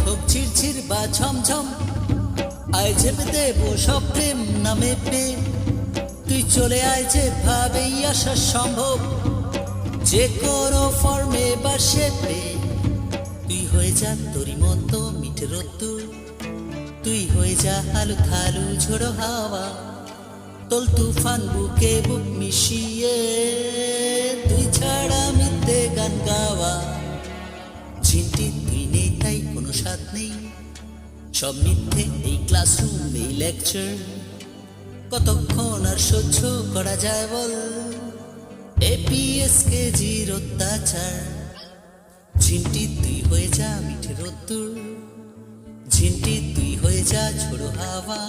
হোক ঝিরঝির বা ঝমঝম, আয় চেপে দেব সব প্রেম নামে প্রেম। তুই চলে আয় যে ভাবেই আসা সম্ভব, যে কোনো ফর্মে বা শেপে। তুই হয়ে যা তোরই মতো মিঠে রোদ্দুর, তুই হয়ে যা আলু থালু ঝোড়ো হাওয়া, তোল তুফান বুকে বুক মিশিয়ে, তুই ছাড়া মিথ্যে গান গাওয়া। ঝিনটি তুই নেই তাই কোনো স্বাদ নেই, সব মিথ্যে এই ক্লাসরুম এই লেকচার। কতক্ষণ আর সহ্য করা যায় বল APSKG'র অত্যাচার। ঝিনটি তুই হয়ে যা মিঠে রোদ্দুর, ঝিনটি তুই হয়ে যা ঝোড়ো হাওয়া।